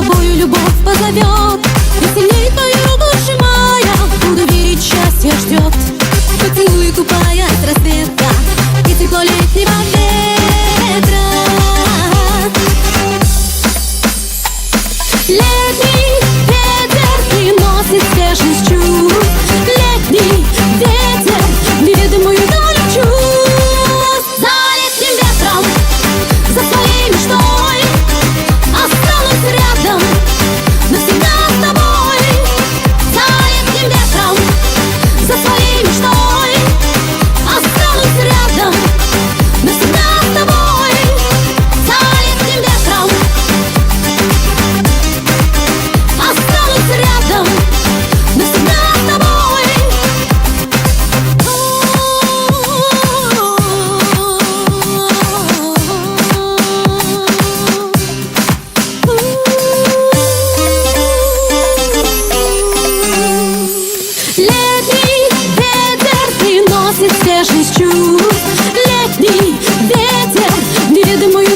тобою любовь позовет, и сильней твою руку сжимая, буду верить, счастье ждет. Поцелуй, купаясь с рассвета, и тепло летнего ветра. Летний ветер приносит свежесть чувств. Летний ветер, неведомую долю чувств. За летним ветром, за своей мечтой останусь рядом, навсегда с тобой. За летним ветром, за своей мечтой останусь рядом, навсегда с тобой. За летним ветром останусь рядом, навсегда с тобой. Летний ветер приносит свежесть чувств. Летний ветер, неведомую